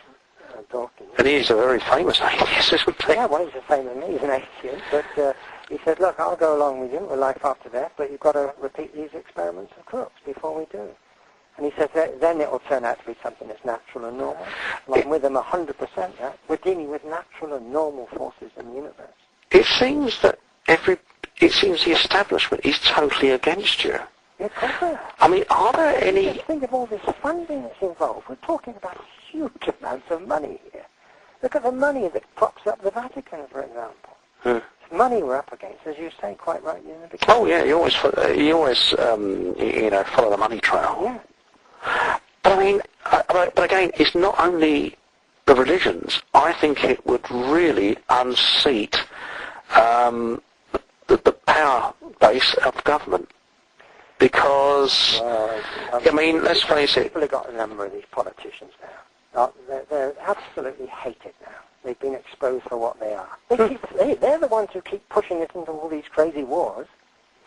[SPEAKER 3] Dawkins.
[SPEAKER 2] And he's a very famous atheist, isn't he?
[SPEAKER 3] Yeah, well, he's the same as me, he's an atheist, but he said, look, I'll go along with you with life after death, but you've got to repeat these experiments of Crookes before we do. And he says then it will turn out to be something that's natural and normal. And I'm with him 100% that. We're dealing with natural and normal forces in the universe.
[SPEAKER 2] It seems that it seems the establishment is totally against you.
[SPEAKER 3] Yeah, of course they are.
[SPEAKER 2] I mean, are there any...
[SPEAKER 3] Just think of all this funding that's involved. We're talking about huge amounts of money here. Look at the money that props up the Vatican, for example. It's money we're up against, as you say quite rightly in the beginning.
[SPEAKER 2] Oh yeah, you always follow the money trail.
[SPEAKER 3] Yeah.
[SPEAKER 2] But I mean, but again, it's not only the religions. I think it would really unseat the power base of government. Because, I mean, let's face it.
[SPEAKER 3] People have got a number of these politicians now. They're absolutely hated now. They've been exposed for what they are. They're the ones who keep pushing us into all these crazy wars.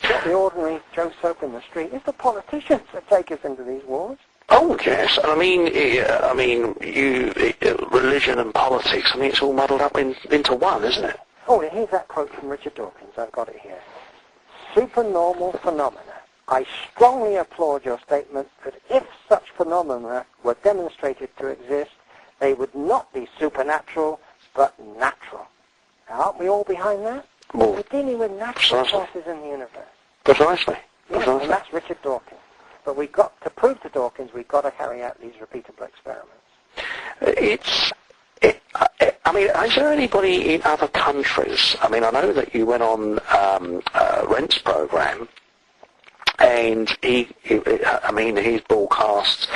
[SPEAKER 3] Not the ordinary Joe Soap in the street. It's the politicians that take us into these wars.
[SPEAKER 2] Oh yes, and I mean, religion and politics. I mean, it's all muddled up into one, isn't it?
[SPEAKER 3] Oh, here's that quote from Richard Dawkins. I've got it here. Supernormal phenomena. I strongly applaud your statement that if such phenomena were demonstrated to exist, they would not be supernatural, but natural. Now, aren't we all behind that?
[SPEAKER 2] Well,
[SPEAKER 3] we're dealing with natural forces in the universe.
[SPEAKER 2] Precisely.
[SPEAKER 3] Yes, and that's Richard Dawkins. But to prove to Dawkins, we've got to carry out these repeatable experiments.
[SPEAKER 2] I mean, is there anybody in other countries? I mean, I know that you went on Rent's program, and he's broadcast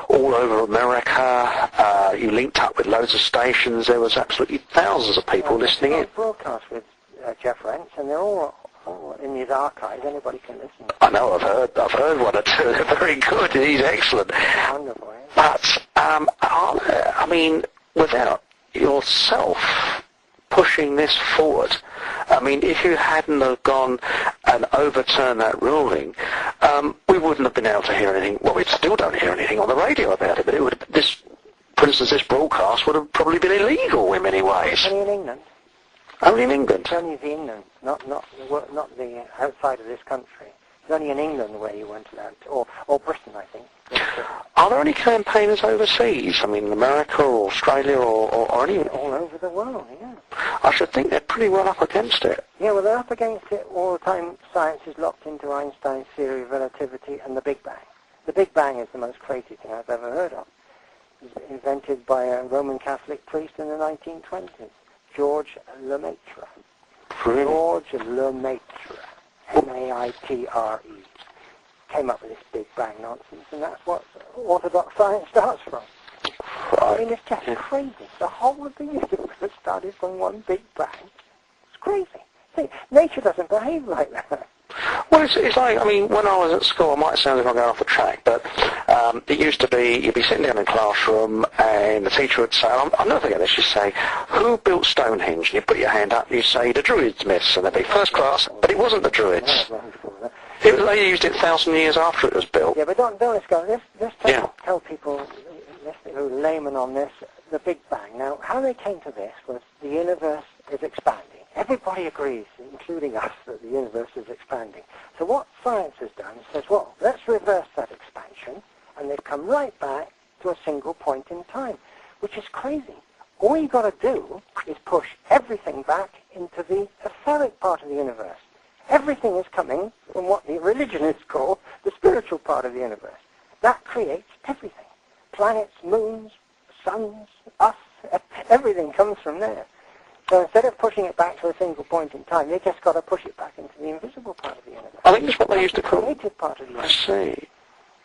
[SPEAKER 2] all over America. You linked up with loads of stations. There was absolutely thousands of people listening in.
[SPEAKER 3] Broadcast with Jeff Rentz, and they're all in his archives. Anybody can listen.
[SPEAKER 2] I know. I've heard one or two. They're very good. He's excellent.
[SPEAKER 3] Wonderful. Yeah.
[SPEAKER 2] But I mean, without yourself pushing this forward, I mean, if you hadn't have gone and overturned that ruling, we wouldn't have been able to hear anything. Well, we still don't hear anything on the radio about it. But for instance, this broadcast would have probably been illegal in many ways.
[SPEAKER 3] Only in England.
[SPEAKER 2] Only in England.
[SPEAKER 3] It's only the England, not the outside of this country. It's only in England where you weren't allowed to, or Britain, I think.
[SPEAKER 2] Are there any campaigners overseas? I mean, America or Australia or any...
[SPEAKER 3] All over the world, yeah.
[SPEAKER 2] I should think they're pretty well up against it.
[SPEAKER 3] Yeah, well, they're up against it all the time. Science is locked into Einstein's theory of relativity and the Big Bang. The Big Bang is the most crazy thing I've ever heard of. It was invented by a Roman Catholic priest in the 1920s, George Lemaitre.
[SPEAKER 2] Really?
[SPEAKER 3] George Lemaitre, M-A-I-T-R-E. Came up with this Big Bang nonsense, and that's what orthodox science starts from.
[SPEAKER 2] Right.
[SPEAKER 3] I mean, it's just crazy. The whole of the universe started from one Big Bang. It's crazy. See, nature doesn't behave like that.
[SPEAKER 2] Well, it's like, I mean, when I was at school, it might sound as if I'm going off the track, but it used to be, you'd be sitting down in a classroom and the teacher would say, I'm not forgetting this, she'd say, who built Stonehenge? And you put your hand up and you say, the Druids, miss, and they'd be first class, but it wasn't the Druids. They used it 1,000 years after it was built.
[SPEAKER 3] Yeah, but don't let's go. Let's tell people, let's be a layman on this, the Big Bang. Now, how they came to this was the universe is expanding. Everybody agrees, including us, that the universe is expanding. So what science has done is says, well, let's reverse that expansion, and they've come right back to a single point in time, which is crazy. All you've got to do is push everything back into the etheric part of the universe. Everything is coming from what the religionists call the spiritual part of the universe. That creates everything. Planets, moons, suns, us, everything comes from there. So instead of pushing it back to a single point in time, they just got to push it back into the invisible part of the universe.
[SPEAKER 2] I think that's what they used to call...
[SPEAKER 3] the created part of the universe.
[SPEAKER 2] I see.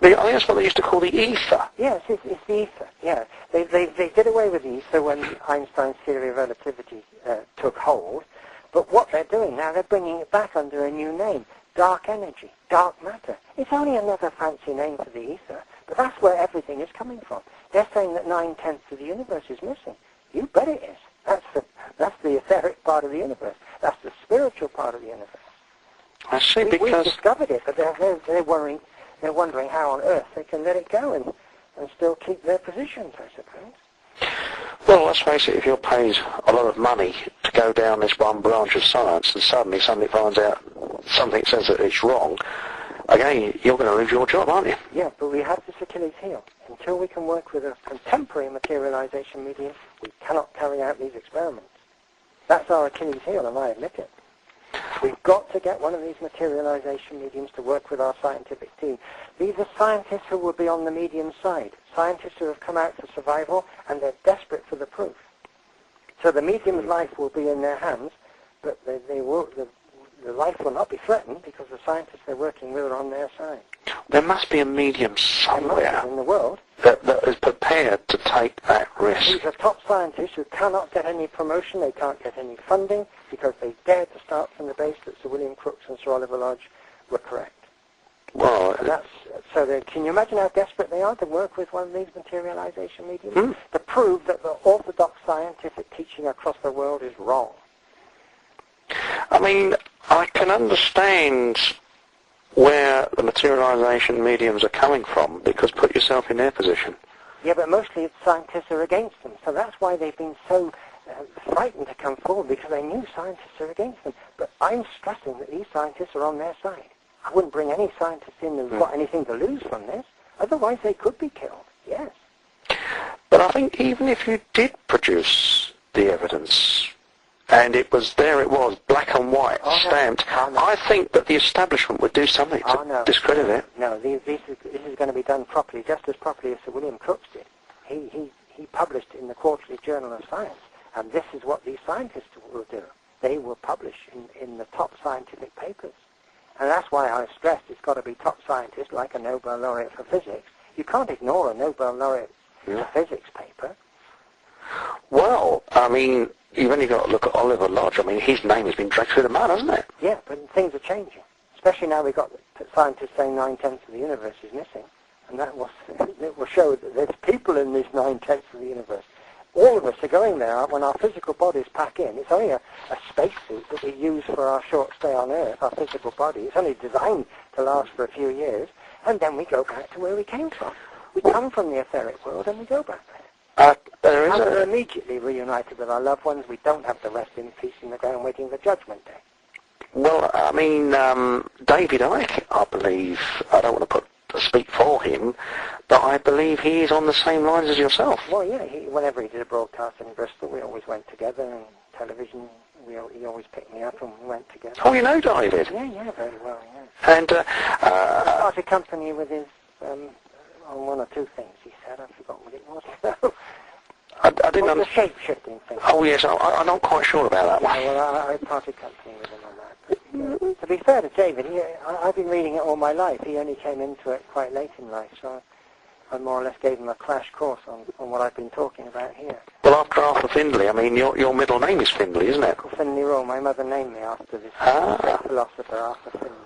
[SPEAKER 2] I think that's what they used to call the ether.
[SPEAKER 3] Yes, it's the ether, yeah. They did away with the ether when Einstein's theory of relativity took hold. But what they're doing now, they're bringing it back under a new name, dark energy, dark matter. It's only another fancy name for the ether, but that's where everything is coming from. They're saying that 9/10 of the universe is missing. You bet it is. That's the etheric part of the universe. That's the spiritual part of the universe.
[SPEAKER 2] I see,
[SPEAKER 3] We've
[SPEAKER 2] because...
[SPEAKER 3] discovered it, but they're wondering how on earth they can let it go and still keep their positions, I suppose.
[SPEAKER 2] Well, let's face it, if you're paid a lot of money to go down this one branch of science and suddenly somebody finds out, something says that it's wrong, again, you're going to lose your job, aren't you?
[SPEAKER 3] Yeah, but we have this Achilles heel. Until we can work with a contemporary materialization medium, we cannot carry out these experiments. That's our Achilles heel, and I admit it. We've got to get one of these materialization mediums to work with our scientific team. These are scientists who will be on the medium side, scientists who have come out for survival, and they're desperate for the proof. So the medium's life will be in their hands, but the life will not be threatened because the scientists they're working with are on their side.
[SPEAKER 2] There must be a medium somewhere
[SPEAKER 3] in the world
[SPEAKER 2] that is prepared to take that risk.
[SPEAKER 3] These are top scientists who cannot get any promotion, they can't get any funding, because they dared to start from the base that Sir William Crookes and Sir Oliver Lodge were correct.
[SPEAKER 2] Well,
[SPEAKER 3] can you imagine how desperate they are to work with one of these materialization mediums? To prove that the orthodox scientific teaching across the world is wrong.
[SPEAKER 2] I mean, I can understand where the materialization mediums are coming from, because put yourself in their position.
[SPEAKER 3] Yeah, but mostly scientists are against them, so that's why they've been so frightened to come forward, because they knew scientists are against them. But I'm stressing that these scientists are on their side. I wouldn't bring any scientists in who've got anything to lose from this, otherwise they could be killed, yes.
[SPEAKER 2] But I think even if you did produce the evidence, and it was black and white, stamped, I think that the establishment would do something to discredit it.
[SPEAKER 3] No, this is going to be done properly, just as properly as Sir William Crookes did. He published in the Quarterly Journal of Science, and this is what these scientists will do. They will publish in the top scientific papers. And that's why I stressed it's got to be top scientists, like a Nobel laureate for physics. You can't ignore a Nobel laureate for physics paper.
[SPEAKER 2] Well, I mean, you've only got to look at Oliver Lodge. I mean, his name has been dragged through the mud, hasn't it?
[SPEAKER 3] Yeah, but things are changing. Especially now we've got scientists saying 9/10 of the universe is missing. And it will show that there's people in this 9/10 of the universe. All of us are going there. When our physical bodies pack in, it's only a spacesuit that we use for our short stay on Earth, our physical body. It's only designed to last for a few years, and then we go back to where we came from. We come from the etheric world, and we go back there. We're immediately reunited with our loved ones. We don't have to rest in peace in the ground waiting for Judgment Day.
[SPEAKER 2] Well, I mean, David Icke, I believe, I don't want to speak for him, but I believe he is on the same lines as yourself.
[SPEAKER 3] Well, yeah, whenever he did a broadcast in Bristol, we always went together, and television, he always picked me up and we went together.
[SPEAKER 2] Oh, you know David?
[SPEAKER 3] Yeah, very well, yeah.
[SPEAKER 2] And
[SPEAKER 3] I started company with his, on one or two things he said. I forgot what it was.
[SPEAKER 2] I didn't understand.
[SPEAKER 3] The shape-shifting thing.
[SPEAKER 2] Oh, yes, I'm not quite sure about that one.
[SPEAKER 3] Yeah, well, I parted company with him on that. But, to be fair to David, I've been reading it all my life. He only came into it quite late in life, so I more or less gave him a crash course on what I've been talking about here.
[SPEAKER 2] Well, after Arthur Findlay, I mean, your middle name is Findlay, isn't it?
[SPEAKER 3] Findlay Roll. My mother named me after this great philosopher, Arthur Findlay.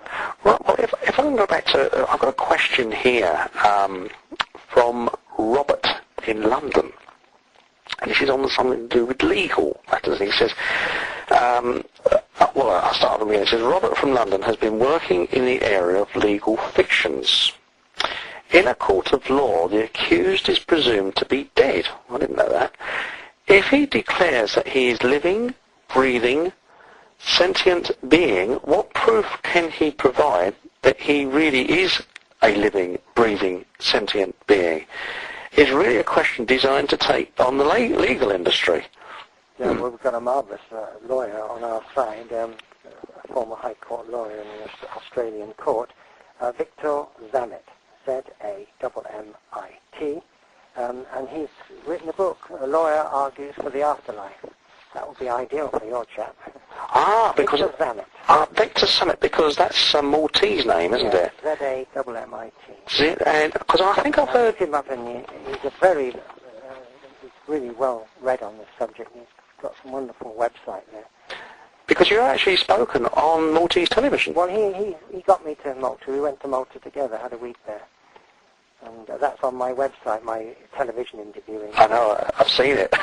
[SPEAKER 2] Well, if I can go back to, I've got a question here from Robert in London. And this is on something to do with legal matters. He says, well, I'll start from here. It says, Robert from London has been working in the area of legal fictions. In a court of law, the accused is presumed to be dead. I didn't know that. If he declares that he is living, breathing, sentient being, what proof can he provide that he really is a living, breathing, sentient being? It's really a question designed to take on the legal industry.
[SPEAKER 3] Yeah, well, we've got a marvellous lawyer on our side, a former High Court lawyer in the Australian court, Victor Zammit, Z-A-M-M-I-T, and he's written a book, A Lawyer Argues for the Afterlife. That would be ideal for your chap.
[SPEAKER 2] Because
[SPEAKER 3] Victor Zammit.
[SPEAKER 2] Victor Zammit, because that's a Maltese name, isn't it?
[SPEAKER 3] Z-A-M-M-I-T.
[SPEAKER 2] Because I think I've heard
[SPEAKER 3] him up, and he's a very, he's really well read on this subject. He's got some wonderful website there.
[SPEAKER 2] Because you've actually spoken on Maltese television.
[SPEAKER 3] Well, he got me to Malta. We went to Malta together, had a week there. And that's on my website, my television interviewing.
[SPEAKER 2] I know, I've seen it.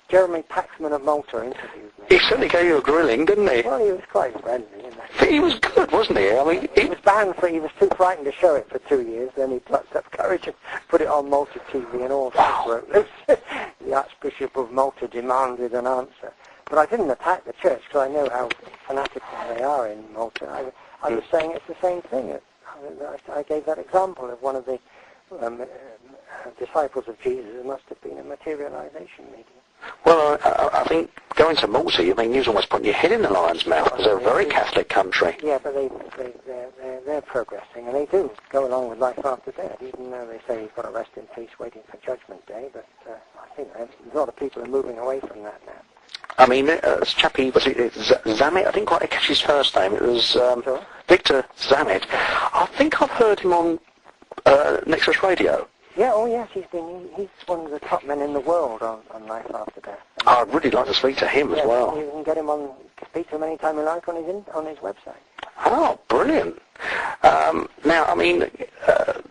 [SPEAKER 3] Jeremy Paxman of Malta interviewed me.
[SPEAKER 2] He certainly gave you a grilling, didn't he?
[SPEAKER 3] Well, he was quite friendly.
[SPEAKER 2] He was good, wasn't he? I mean,
[SPEAKER 3] he was banned he was too frightened to show it for 2 years. Then he plucked up courage and put it on Malta TV, and all broke loose. The Archbishop of Malta demanded an answer. But I didn't attack the church because I know how fanatical they are in Malta. I was saying it's the same thing. I gave that example of one of the disciples of Jesus who must have been a materialization medium.
[SPEAKER 2] Well, I think going to Malta, you mean, you're almost putting your head in the lion's mouth, because they're a very Catholic country.
[SPEAKER 3] Yeah, but they're progressing, and they do go along with life after death, even though they say you've got to rest in peace waiting for Judgment Day, but I think a lot of people are moving away from that now.
[SPEAKER 2] I mean, this chappie, was it Zamet? I didn't quite catch his first name. It was
[SPEAKER 3] Sure.
[SPEAKER 2] Victor Zamet. I think I've heard him on Nexus Radio.
[SPEAKER 3] Yeah, oh yes, he's one of the top men in the world on life after death.
[SPEAKER 2] I'd really like to speak to him as well.
[SPEAKER 3] You can get him speak to him anytime you like on his website.
[SPEAKER 2] Oh, brilliant. Now, I mean,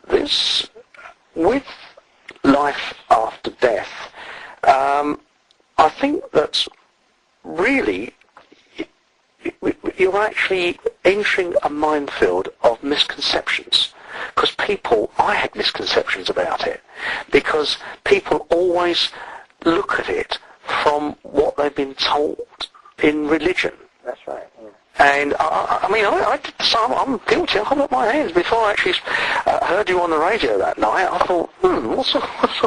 [SPEAKER 2] this, with life after death, I think that's really, you're actually entering a minefield of misconceptions. Because I had misconceptions about it, because people always look at it from what they've been told in religion.
[SPEAKER 3] That's right, yeah.
[SPEAKER 2] And I mean, I did the same. I'm guilty. I hold up my hands. Before I actually heard you on the radio that night, I thought, what's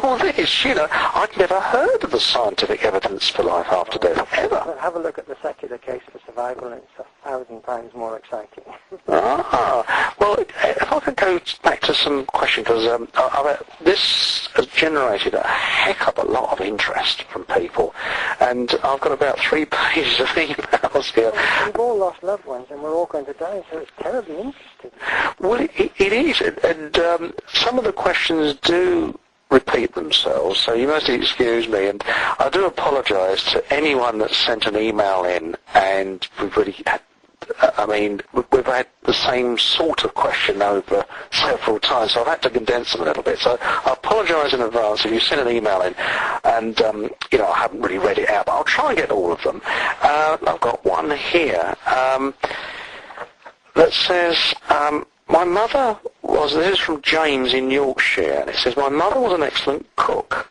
[SPEAKER 2] all this? You know, I'd never heard of the scientific evidence for life after death, ever.
[SPEAKER 3] But have a look at the secular case for survival, and it's 1,000 times more exciting.
[SPEAKER 2] Well, if I could go back to some questions, because this has generated a heck of a lot of interest from people, and I've got about 3 pages of emails here.
[SPEAKER 3] We've all lost loved ones, and we're all going to die, so it's terribly interesting.
[SPEAKER 2] Well, it is, and some of the questions do repeat themselves, so you must excuse me, and I do apologise to anyone that's sent an email in, and we've really had, we've had the same sort of question over several times, so I've had to condense them a little bit. So I apologise in advance if you send an email in, and I haven't really read it out, but I'll try and get all of them. I've got one here that says, my mother was, this is from James in Yorkshire, and it says, my mother was an excellent cook.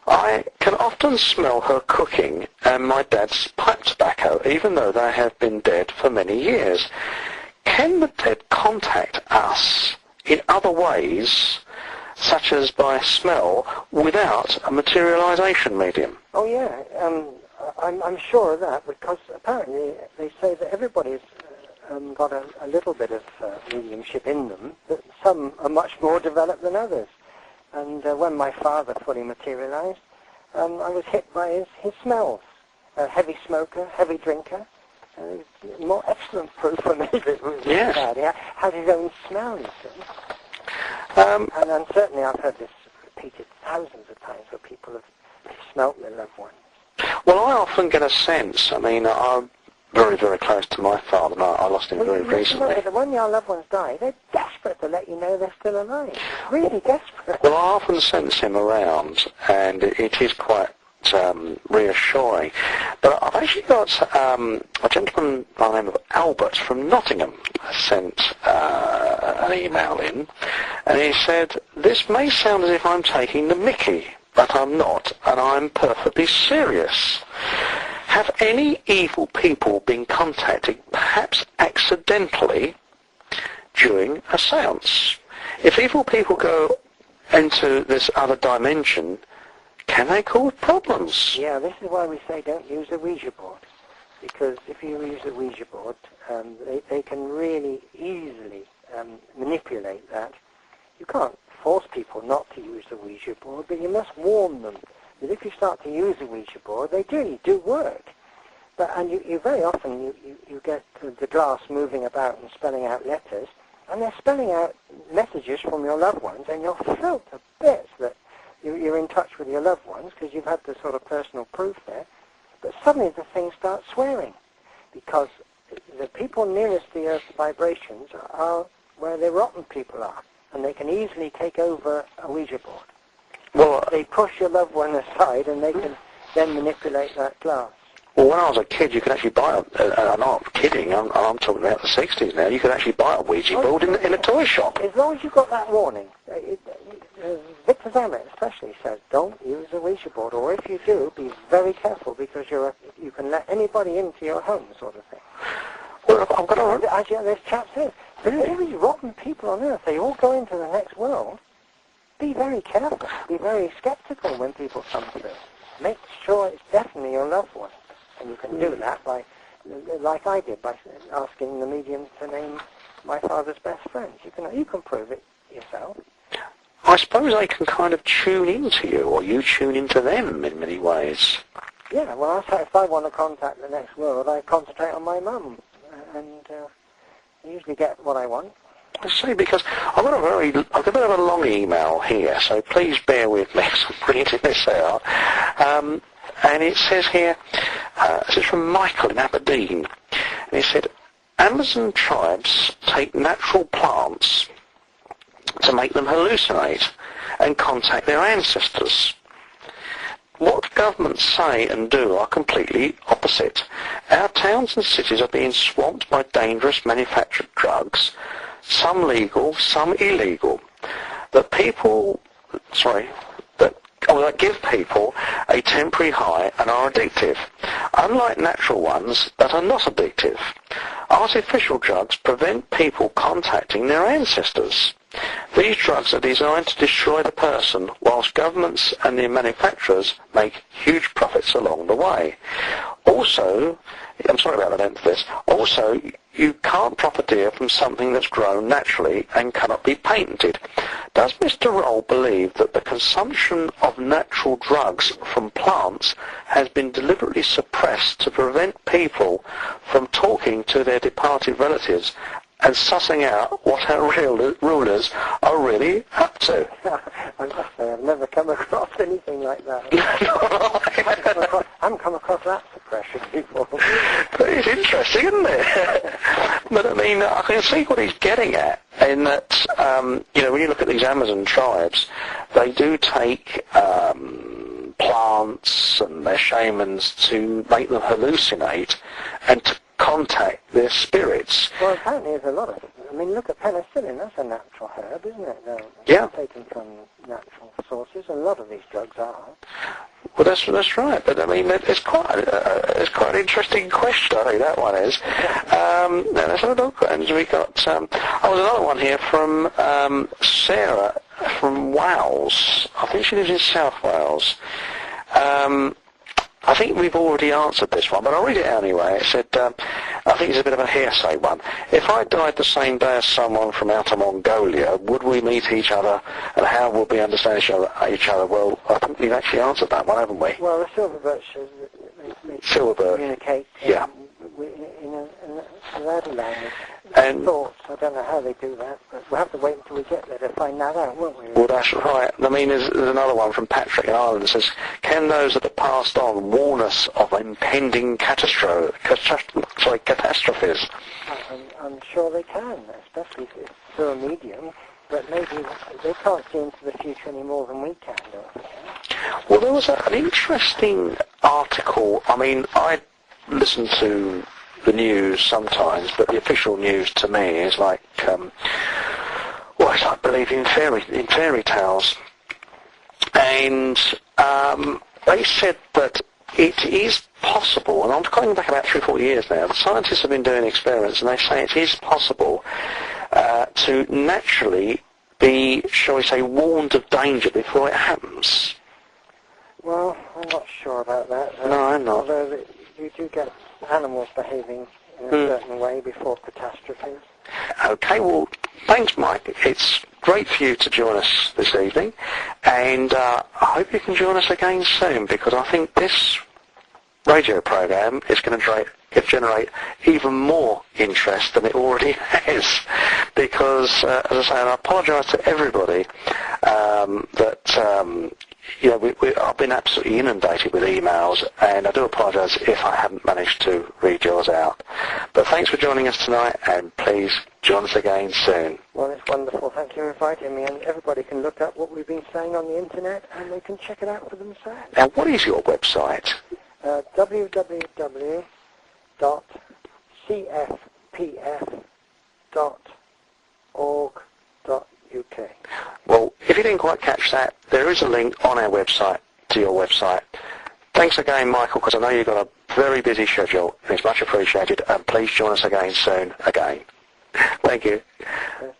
[SPEAKER 2] I can often smell her cooking and my dad's pipe tobacco, even though they have been dead for many years. Can the dead contact us in other ways, such as by smell, without a materialization medium?
[SPEAKER 3] Oh yeah, I'm sure of that, because apparently they say that everybody's got a little bit of mediumship in them, but some are much more developed than others. And when my father fully materialized, I was hit by his smells. A heavy smoker, heavy drinker. It was more excellent proof for me that it was bad. He had his own smell, you see. And certainly I've heard this repeated thousands of times where people have smelt their loved ones.
[SPEAKER 2] Well, I often get a sense, I'm very, very close to my father, and I lost him very recently.
[SPEAKER 3] When your loved ones die, they're desperate to let you know they're still alive. Really desperate.
[SPEAKER 2] Well, I often sense him around, and it is quite reassuring. But I've actually got a gentleman by the name of Albert from Nottingham sent an email in, and he said, this may sound as if I'm taking the mickey, but I'm not, and I'm perfectly serious. Have any evil people been contacted, perhaps accidentally, during a seance? If evil people go into this other dimension, can they cause problems?
[SPEAKER 3] Yeah, this is why we say don't use a Ouija board. Because if you use a Ouija board, they can really easily manipulate that. You can't force people not to use the Ouija board, but you must warn them that if you start to use a Ouija board, they really do work. And you very often you get the glass moving about and spelling out letters, and they're spelling out messages from your loved ones, and you're thrilled to bits that you're in touch with your loved ones because you've had the sort of personal proof there. But suddenly the thing starts swearing, because the people nearest the Earth's vibrations are where the rotten people are, and they can easily take over a Ouija board. Well, they push your loved one aside, and they can then manipulate that glass.
[SPEAKER 2] Well, when I was a kid, you could actually buy I'm not kidding, I'm talking about the 60s now, you could actually buy a Ouija board in a toy shop.
[SPEAKER 3] As long as you've got that warning. Victor Zamet especially says, don't use a Ouija board, or if you do, be very careful, because you can let anybody into your home, sort of thing.
[SPEAKER 2] Well, I've got to...
[SPEAKER 3] As this chap says, all these rotten people on Earth, they all go into the next world. Be very careful. Be very skeptical when people come to this. make sure it's definitely your loved one. And you can do that by, like I did, by asking the medium to name my father's best friends. You can prove it yourself.
[SPEAKER 2] I suppose they can kind of tune into you, or you tune into them in many ways.
[SPEAKER 3] Yeah, well, if I want to contact the next world, I concentrate on my mum, and I usually get what I want.
[SPEAKER 2] I see, because I've got a bit of a long email here, so please bear with me as I'm reading this out. And it says here, this is from Michael in Aberdeen, and he said, Amazon tribes take natural plants to make them hallucinate and contact their ancestors. What governments say and do are completely opposite. Our towns and cities are being swamped by dangerous manufactured drugs, some legal, some illegal, that give people a temporary high and are addictive, unlike natural ones that are not addictive. Artificial drugs prevent people contacting their ancestors. These drugs are designed to destroy the person, whilst governments and their manufacturers make huge profits along the way. Also, I'm sorry about that emphasis, also, you can't profiteer from something that's grown naturally and cannot be patented. Does Mr. Roll believe that the consumption of natural drugs from plants has been deliberately suppressed to prevent people from talking to their departed relatives and sussing out what our real rulers are really up to?
[SPEAKER 3] I must say, I've never come across anything like that. I haven't come across that suppression before.
[SPEAKER 2] But it's interesting, isn't it? But I mean, I can see what he's getting at, in that, when you look at these Amazon tribes, they do take plants and their shamans to make them hallucinate and to contact their spirits.
[SPEAKER 3] Well, apparently there's a lot of it. I mean, look at penicillin. That's a natural herb, isn't it?
[SPEAKER 2] Yeah.
[SPEAKER 3] Taken from natural sources. A lot of these drugs are.
[SPEAKER 2] Well, that's right. But I mean, it's quite an interesting question. I think that one is. Now let's have a look. And we got. There's another one here from Sarah from Wales. I think she lives in South Wales. I think we've already answered this one, but I'll read it out anyway. It said, I think it's a bit of a hearsay one. If I died the same day as someone from outer Mongolia, would we meet each other, and how would we understand each other? Well, I think we've actually answered that one, haven't we?
[SPEAKER 3] Well, the silverbird says
[SPEAKER 2] Silverbird.
[SPEAKER 3] Communicate
[SPEAKER 2] yeah.
[SPEAKER 3] in a language.
[SPEAKER 2] And
[SPEAKER 3] thoughts. I don't know how they do that, but we'll have to wait until we get there to find that out, won't we?
[SPEAKER 2] Well, that's right. I mean, there's another one from Patrick in Ireland that says, can those that have passed on warn us of impending catastrophes?
[SPEAKER 3] I'm sure they can, especially if it's through a medium, but maybe they can't see into the future any more than we can, don't they?
[SPEAKER 2] Well, there was an interesting article. I mean, I listen to the news sometimes, but the official news to me is like, it's like believing in fairy tales. And they said that it is possible, and I'm going back about 3 or 4 years now, the scientists have been doing experiments, and they say it is possible to naturally be, shall we say, warned of danger before it happens.
[SPEAKER 3] Well, I'm not sure about that.
[SPEAKER 2] No, I'm not.
[SPEAKER 3] Although you do get animals behaving in a certain way before catastrophes.
[SPEAKER 2] Okay, well, thanks, Mike. It's great for you to join us this evening, and I hope you can join us again soon, because I think this radio program is going to generate even more interest than it already has, because, as I say, and I apologise to everybody that I've been absolutely inundated with emails, and I do apologise if I haven't managed to read yours out. But thanks for joining us tonight, and please join us again soon.
[SPEAKER 3] Well, it's wonderful. Thank you for inviting me, and everybody can look up what we've been saying on the internet, and they can check it out for themselves.
[SPEAKER 2] Now, what is your website?
[SPEAKER 3] www.cfpf.org.uk.
[SPEAKER 2] Well, if you didn't quite catch that, there is a link on our website to your website. Thanks again, Michael, because I know you've got a very busy schedule, and it's much appreciated, and please join us again soon, again. Thank you.
[SPEAKER 3] Okay.